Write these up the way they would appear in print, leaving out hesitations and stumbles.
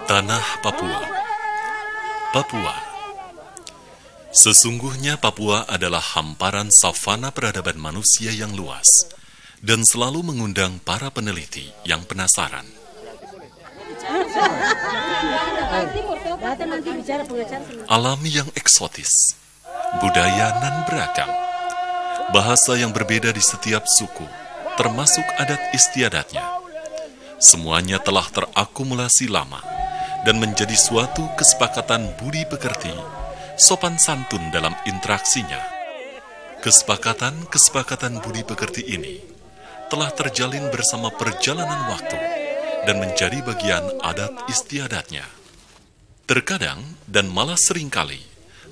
Tanah Papua. Papua. Sesungguhnya Papua adalah hamparan savana peradaban manusia yang luas dan selalu mengundang para peneliti yang penasaran. Alam yang eksotis, budaya nan beragam, bahasa yang berbeda di setiap suku, termasuk adat istiadatnya. Semuanya telah terakumulasi lama dan menjadi suatu kesepakatan budi pekerti, sopan santun dalam interaksinya. Kesepakatan budi pekerti ini telah terjalin bersama perjalanan waktu dan menjadi bagian adat istiadatnya. Terkadang dan malah seringkali,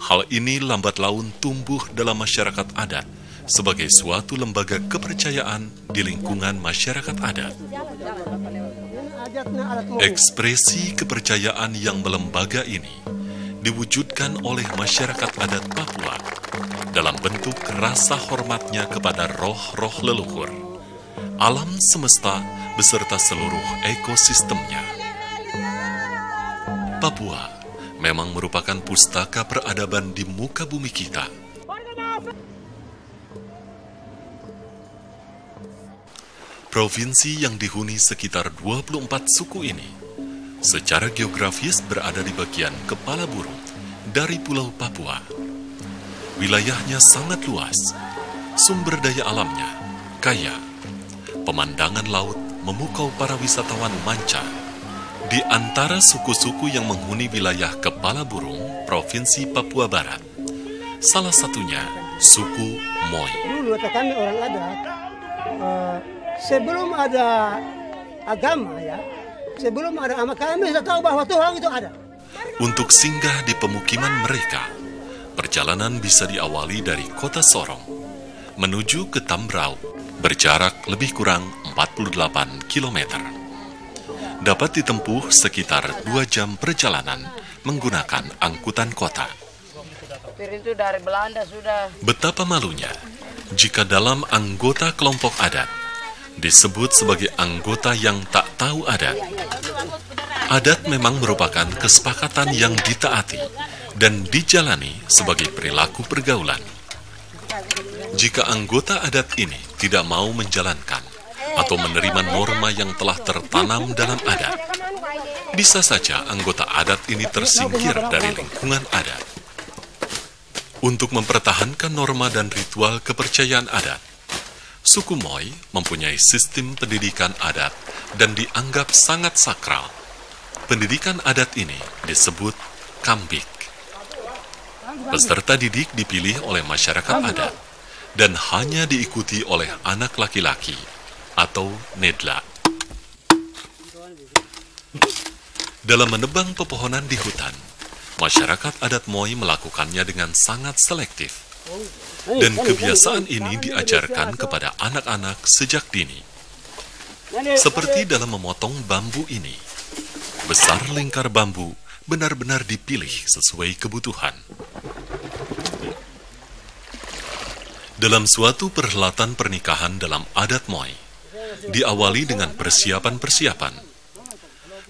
hal ini lambat laun tumbuh dalam masyarakat adat sebagai suatu lembaga kepercayaan di lingkungan masyarakat adat. Ekspresi kepercayaan yang melembaga ini diwujudkan oleh masyarakat adat Papua dalam bentuk rasa hormatnya kepada roh-roh leluhur, alam semesta beserta seluruh ekosistemnya. Papua memang merupakan pustaka peradaban di muka bumi kita. Provinsi yang dihuni sekitar 24 suku ini secara geografis berada di bagian kepala burung dari Pulau Papua. Wilayahnya sangat luas, sumber daya alamnya kaya, pemandangan laut memukau para wisatawan manca. Di antara suku-suku yang menghuni wilayah kepala burung Provinsi Papua Barat, salah satunya suku Moi. Dulu kami orang adat, sebelum ada agama ya, sebelum ada agama kami sudah tahu bahwa Tuhan itu ada. Untuk singgah di pemukiman mereka, perjalanan bisa diawali dari kota Sorong menuju ke Tambrau, berjarak lebih kurang 48 km. Dapat ditempuh sekitar 2 jam perjalanan menggunakan angkutan kota. Itu dari Belanda sudah. Betapa malunya jika dalam anggota kelompok adat disebut sebagai anggota yang tak tahu adat. Adat memang merupakan kesepakatan yang ditaati dan dijalani sebagai perilaku pergaulan. Jika anggota adat ini tidak mau menjalankan atau menerima norma yang telah tertanam dalam adat, bisa saja anggota adat ini tersingkir dari lingkungan adat. Untuk mempertahankan norma dan ritual kepercayaan adat, suku Moi mempunyai sistem pendidikan adat dan dianggap sangat sakral. Pendidikan adat ini disebut kambik. Peserta didik dipilih oleh masyarakat adat dan hanya diikuti oleh anak laki-laki atau nedla. Dalam menebang pepohonan di hutan, masyarakat adat Moi melakukannya dengan sangat selektif. Dan kebiasaan ini diajarkan kepada anak-anak sejak dini. Seperti dalam memotong bambu ini, besar lingkar bambu benar-benar dipilih sesuai kebutuhan. Dalam suatu perhelatan pernikahan dalam adat Moi, diawali dengan persiapan-persiapan.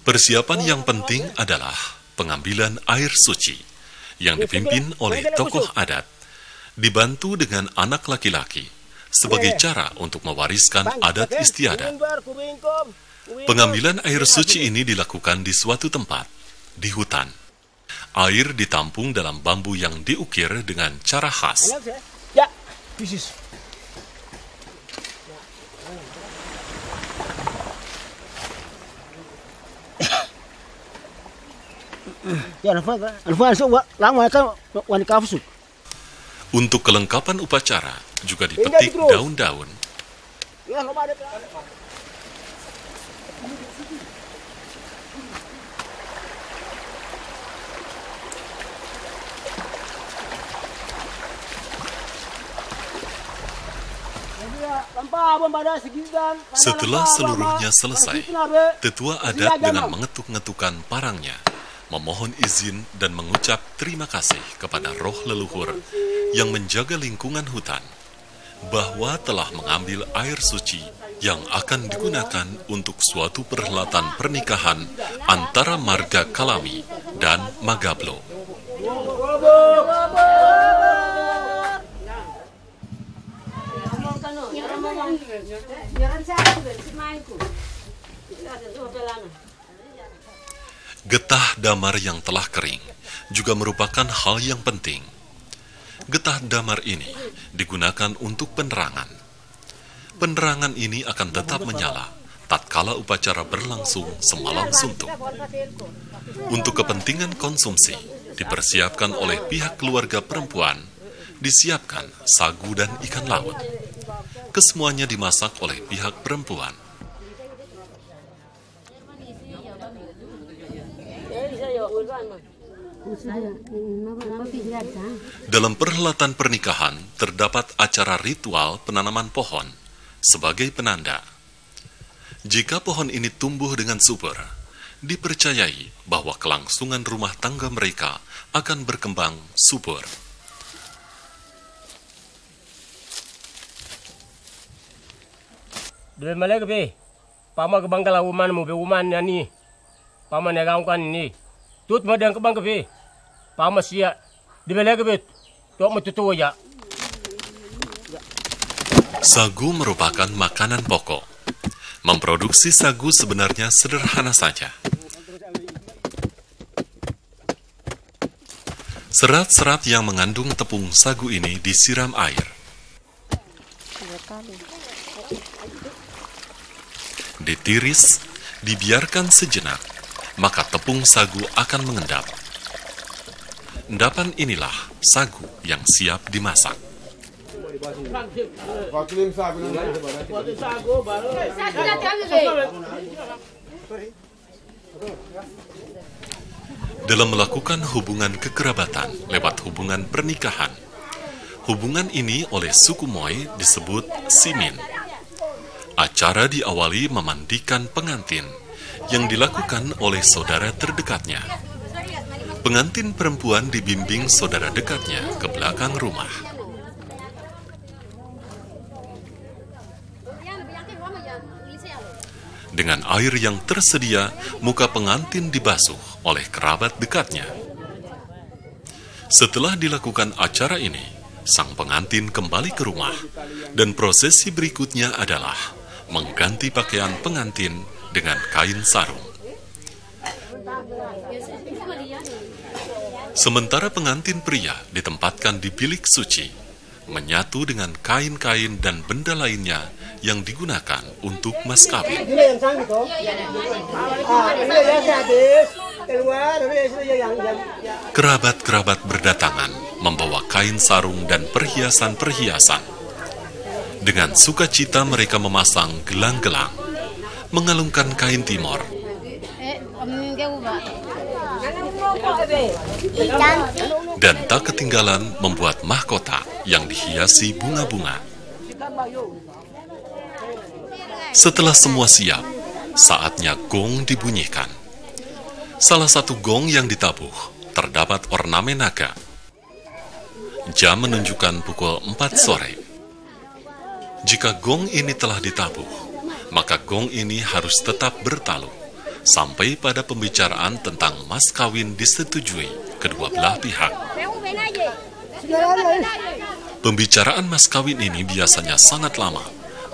Persiapan yang penting adalah pengambilan air suci yang dipimpin oleh tokoh adat, dibantu dengan anak laki-laki sebagai cara untuk mewariskan adat istiadat. Pengambilan air suci ini dilakukan di suatu tempat, di hutan. Air ditampung dalam bambu yang diukir dengan cara khas. Untuk kelengkapan upacara juga dipetik daun-daun. Setelah seluruhnya selesai, tetua adat dengan mengetuk-ngetukan parangnya, memohon izin dan mengucap terima kasih kepada roh leluhur yang menjaga lingkungan hutan, bahwa telah mengambil air suci yang akan digunakan untuk suatu perhelatan pernikahan antara marga Kalami dan Magablo. Getah damar yang telah kering juga merupakan hal yang penting. Getah damar ini digunakan untuk penerangan. Penerangan ini akan tetap menyala tatkala upacara berlangsung semalam suntuk. Untuk kepentingan konsumsi, dipersiapkan oleh pihak keluarga perempuan, disiapkan sagu dan ikan laut. Kesemuanya dimasak oleh pihak perempuan. Dalam perhelatan pernikahan terdapat acara ritual penanaman pohon sebagai penanda. Jika pohon ini tumbuh dengan subur, dipercayai bahwa kelangsungan rumah tangga mereka akan berkembang subur. Dua malam ke pama ke bangkala uman mu be uman ni, pama negang kan ni, tut madang ke bangka be, pama sia, dua malam ke tok mu tutu ya. Sagu merupakan makanan pokok. Memproduksi sagu sebenarnya sederhana saja. Serat-serat yang mengandung tepung sagu ini disiram air. Ditiris, dibiarkan sejenak, maka tepung sagu akan mengendap. Endapan inilah sagu yang siap dimasak. Dalam melakukan hubungan kekerabatan lewat hubungan pernikahan, hubungan ini oleh suku Moy disebut simin. Acara diawali memandikan pengantin yang dilakukan oleh saudara terdekatnya. Pengantin perempuan dibimbing saudara dekatnya ke belakang rumah. Dengan air yang tersedia, muka pengantin dibasuh oleh kerabat dekatnya. Setelah dilakukan acara ini, sang pengantin kembali ke rumah, dan prosesi berikutnya adalah mengganti pakaian pengantin dengan kain sarung. Sementara pengantin pria ditempatkan di bilik suci, menyatu dengan kain-kain dan benda lainnya yang digunakan untuk mas kawin. Kerabat-kerabat berdatangan membawa kain sarung dan perhiasan-perhiasan. Dengan sukacita mereka memasang gelang-gelang, mengalungkan kain timor, dan tak ketinggalan membuat mahkota yang dihiasi bunga-bunga. Setelah semua siap, saatnya gong dibunyikan. Salah satu gong yang ditabuh terdapat ornamen naga. Jam menunjukkan pukul 4 sore. Jika gong ini telah ditabuh, maka gong ini harus tetap bertalu sampai pada pembicaraan tentang mas kawin disetujui kedua belah pihak. Pembicaraan mas kawin ini biasanya sangat lama,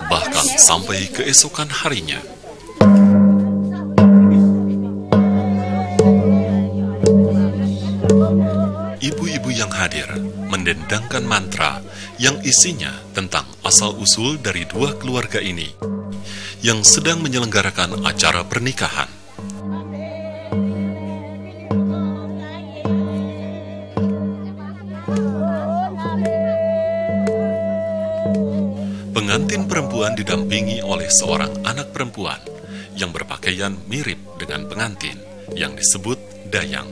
bahkan sampai keesokan harinya. Ibu-ibu yang hadir mendendangkan mantra yang isinya tentang asal-usul dari dua keluarga ini yang sedang menyelenggarakan acara pernikahan. Pengantin perempuan didampingi oleh seorang anak perempuan yang berpakaian mirip dengan pengantin yang disebut dayang.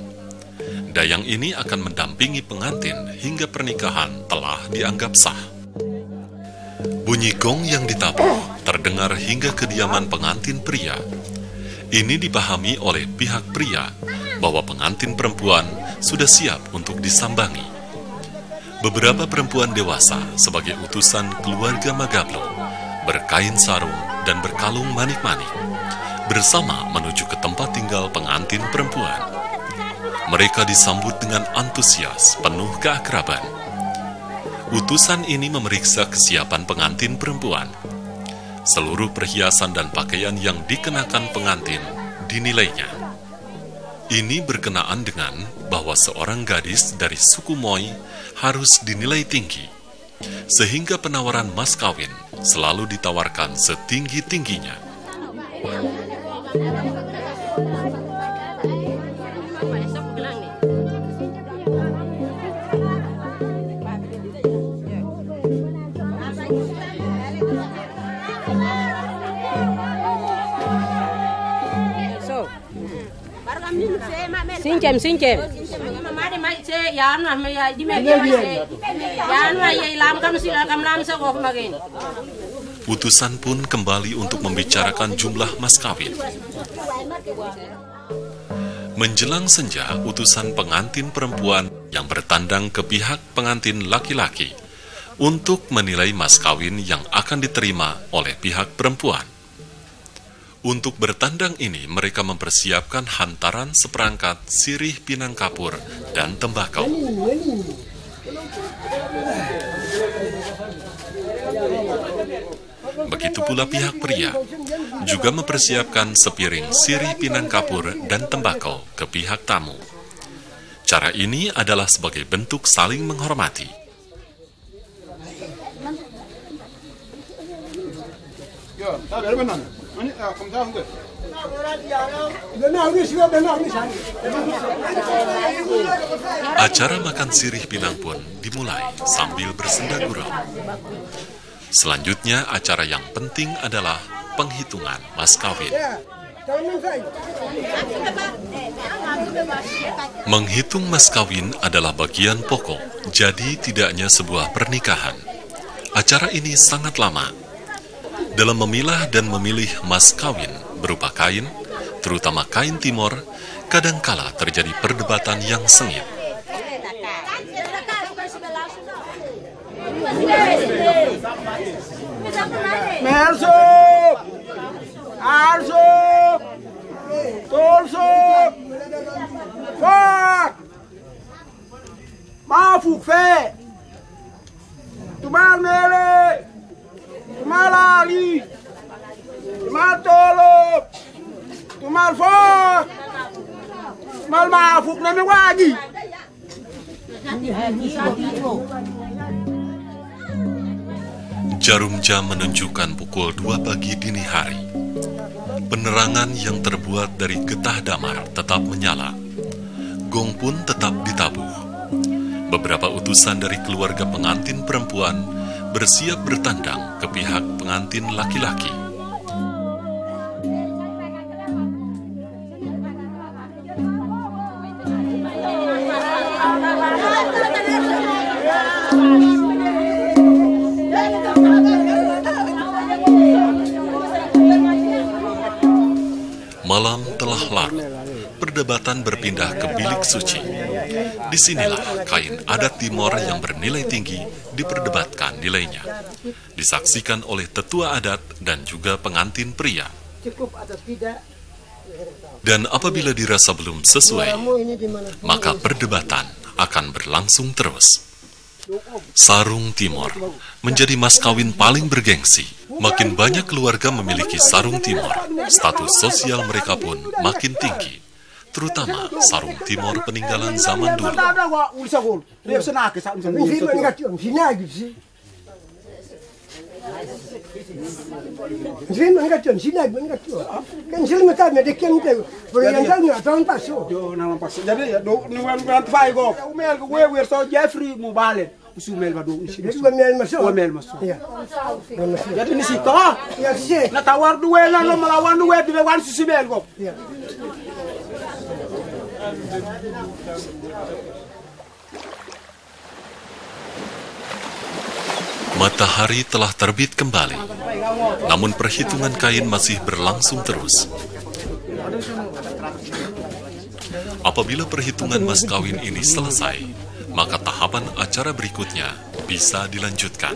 Dayang ini akan mendampingi pengantin hingga pernikahan telah dianggap sah. Bunyi gong yang ditabuh terdengar hingga kediaman pengantin pria. Ini dipahami oleh pihak pria bahwa pengantin perempuan sudah siap untuk disambangi. Beberapa perempuan dewasa sebagai utusan keluarga Magablo berkain sarung dan berkalung manik-manik bersama menuju ke tempat tinggal pengantin perempuan. Mereka disambut dengan antusias penuh keakraban. Utusan ini memeriksa kesiapan pengantin perempuan. Seluruh perhiasan dan pakaian yang dikenakan pengantin dinilainya. Ini berkenaan dengan bahwa seorang gadis dari suku Moi harus dinilai tinggi, sehingga penawaran mas kawin selalu ditawarkan setinggi-tingginya. Sincem. Utusan pun kembali untuk membicarakan jumlah mas kawin. Menjelang senja, utusan pengantin perempuan yang bertandang ke pihak pengantin laki-laki untuk menilai mas kawin yang akan diterima oleh pihak perempuan. Untuk bertandang ini, mereka mempersiapkan hantaran seperangkat sirih pinang kapur dan tembakau. Begitu pula pihak pria, juga mempersiapkan sepiring sirih pinang kapur dan tembakau ke pihak tamu. Cara ini adalah sebagai bentuk saling menghormati. Acara makan sirih pinang pun dimulai sambil bersenda gurau. Selanjutnya, acara yang penting adalah penghitungan mas kawin. Menghitung mas kawin adalah bagian pokok, jadi tidaknya sebuah pernikahan. Acara ini sangat lama. Dalam memilah dan memilih mas kawin berupa kain, terutama kain timor, kadangkala terjadi perdebatan yang sengit. Mersuk, Arsuk, Tolsuk, Fak, Mafuk Fe, Tumal Mele, Tumal Ali, Tumal Tolop, Tumal Fak, Tumal Mafuk Nami Wagi. Jarum jam menunjukkan pukul 2 pagi dini hari. Penerangan yang terbuat dari getah damar tetap menyala. Gong pun tetap ditabuh. Beberapa utusan dari keluarga pengantin perempuan bersiap bertandang ke pihak pengantin laki-laki. Malam telah larut, perdebatan berpindah ke bilik suci. Disinilah kain adat Timor yang bernilai tinggi diperdebatkan nilainya. Disaksikan oleh tetua adat dan juga pengantin pria. Dan apabila dirasa belum sesuai, maka perdebatan akan berlangsung terus. Sarung Timor menjadi mas kawin paling bergengsi. Makin banyak keluarga memiliki sarung Timor, status sosial mereka pun makin tinggi, terutama sarung Timor peninggalan zaman dulu. Usumel badung isi. Umel masuk. Iya. Jadi ni situ. Ya sih. Na tawar duel lo melawan duel di lawan susumel kok. Iya. Matahari telah terbit kembali, namun perhitungan kain masih berlangsung terus. Apabila perhitungan mas kawin ini selesai, maka tahapan acara berikutnya bisa dilanjutkan.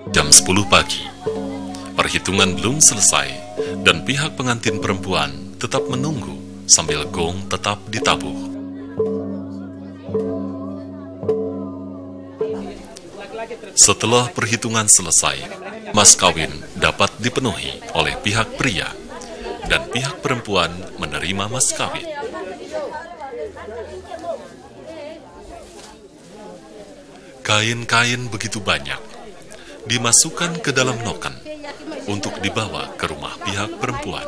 Jam 10 pagi, perhitungan belum selesai dan pihak pengantin perempuan tetap menunggu sambil gong tetap ditabuh. Setelah perhitungan selesai, mas kawin dapat dipenuhi oleh pihak pria dan pihak perempuan menerima mas kawin. Kain-kain begitu banyak dimasukkan ke dalam noken untuk dibawa ke rumah pihak perempuan.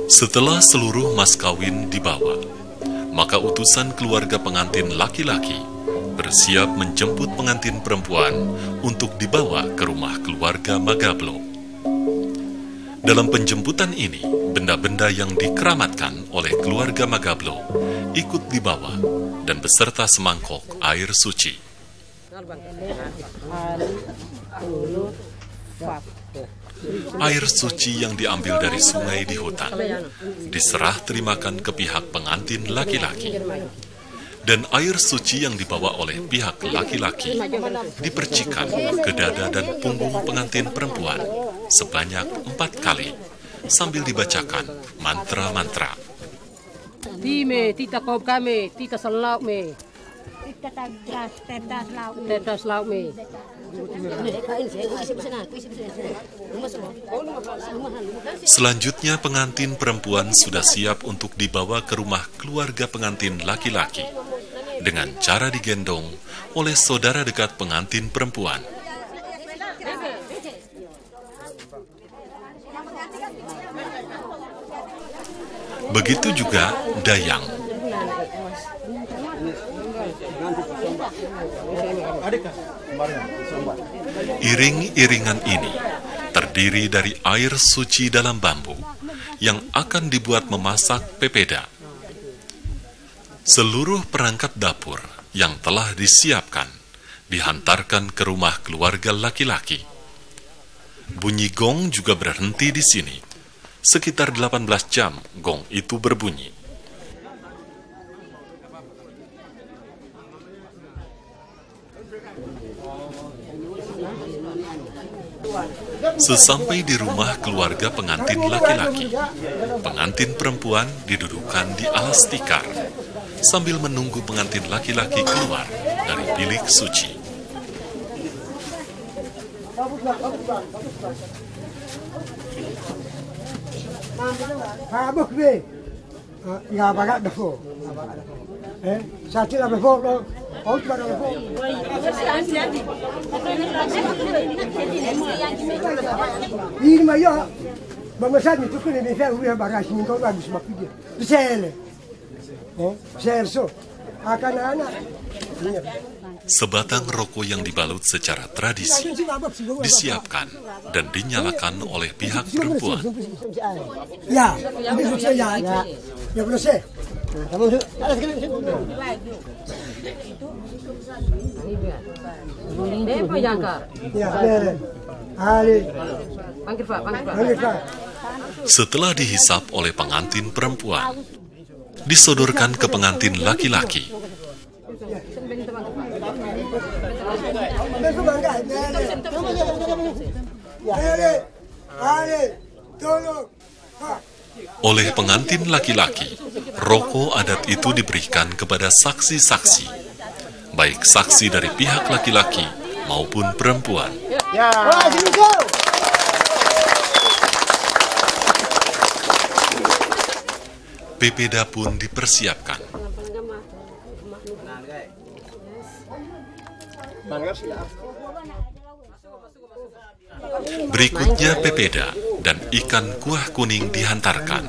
Setelah seluruh mas kawin dibawa, maka utusan keluarga pengantin laki-laki bersiap menjemput pengantin perempuan untuk dibawa ke rumah keluarga Magablo. Dalam penjemputan ini, benda-benda yang dikeramatkan oleh keluarga Magablo ikut dibawa dan beserta semangkok air suci. Air suci yang diambil dari sungai di hutan diserah terimakan ke pihak pengantin laki-laki, dan air suci yang dibawa oleh pihak laki-laki dipercikan ke dada dan punggung pengantin perempuan sebanyak 4 kali sambil dibacakan mantra-mantra. Time, tita kop kami, tita selauk me. Tetas lauk me. Selanjutnya pengantin perempuan sudah siap untuk dibawa ke rumah keluarga pengantin laki-laki dengan cara digendong oleh saudara dekat pengantin perempuan. Begitu juga dayang. Iring-iringan ini terdiri dari air suci dalam bambu yang akan dibuat memasak pepeda. Seluruh perangkat dapur yang telah disiapkan dihantarkan ke rumah keluarga laki-laki. Bunyi gong juga berhenti di sini. Sekitar 18 jam gong itu berbunyi. Sesampai di rumah keluarga pengantin laki-laki, pengantin perempuan didudukan di alas tikar sambil menunggu pengantin laki-laki keluar dari bilik suci. Ini mah ya, bangsa itu kan ini saya udah bagas ini kau bagus makanya. Besar, besar so. Akan-anak. Sebatang rokok yang dibalut secara tradisi disiapkan dan dinyalakan oleh pihak perempuan. Ya, ini saya ya. Ya boleh saya. Apa jangkar? Ya, Ali. Panggil Pak. Setelah dihisap oleh pengantin perempuan, disodorkan ke pengantin laki-laki. Oleh pengantin laki-laki, rokok adat itu diberikan kepada saksi-saksi, baik saksi dari pihak laki-laki maupun perempuan. Pepeda pun dipersiapkan. Berikutnya pepeda dan ikan kuah kuning dihantarkan.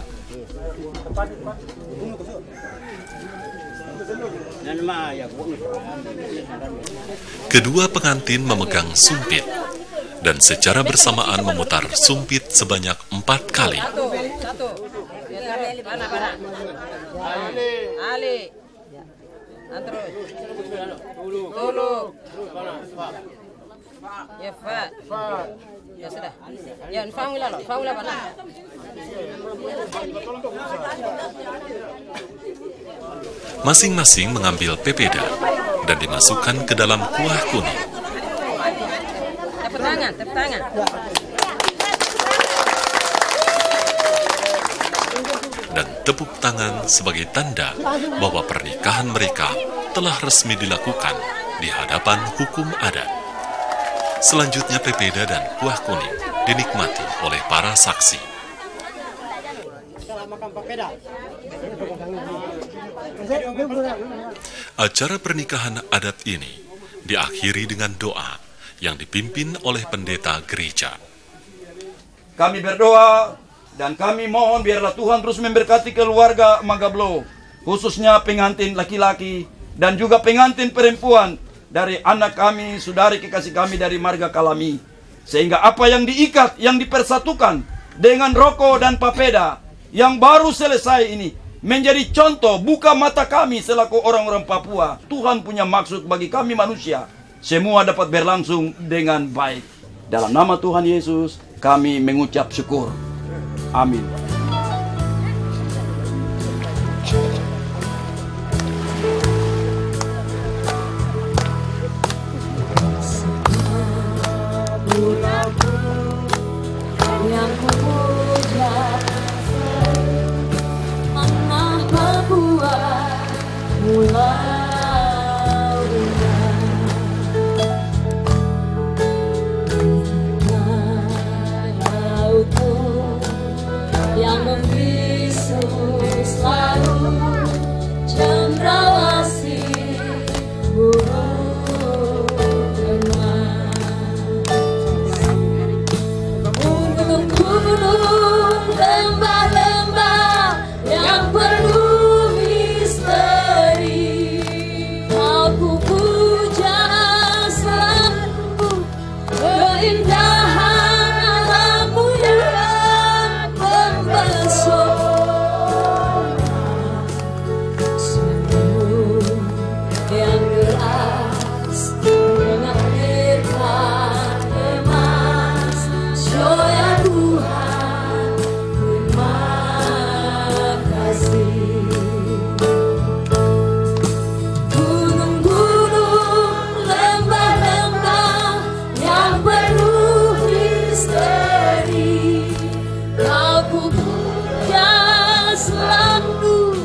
Kedua pengantin memegang sumpit dan secara bersamaan memutar sumpit sebanyak 4 kali. Masing-masing mengambil pepeda dan dimasukkan ke dalam kuah kuning. Tepuk tangan. Dan tepuk tangan sebagai tanda bahwa pernikahan mereka telah resmi dilakukan di hadapan hukum adat. Selanjutnya pepeda dan kuah kuning dinikmati oleh para saksi. Acara pernikahan adat ini diakhiri dengan doa yang dipimpin oleh pendeta gereja. Kami berdoa dan kami mohon biarlah Tuhan terus memberkati keluarga Magablo, khususnya pengantin laki-laki dan juga pengantin perempuan dari anak kami, saudari kekasih kami dari marga Kalami. Sehingga apa yang diikat, yang dipersatukan dengan rokok dan papeda yang baru selesai ini menjadi contoh buka mata kami selaku orang-orang Papua. Tuhan punya maksud bagi kami manusia. Semua dapat berlangsung dengan baik. Dalam nama Tuhan Yesus kami mengucap syukur. Amin. Yang kupuja Manah Papua Pulau Lautku yang membisu selalu cendrawasih burung gunung, lembah-lembah yang penuh misteri. Aku puja selalu keindahan alammu yang mempesona. Senyum yang deras mengalirkan emas. Joya Tuhan, terima kasih. Gunung-gunung, lembah-lembah yang penuh misteri. Kau puja selalu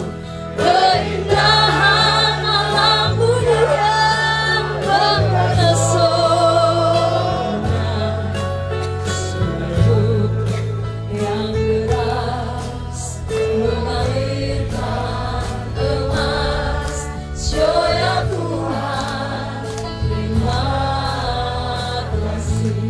keindahan alammu yang mempesona. Senyum yang deras mengalirkan emas. Joya Tuhan, terima kasih.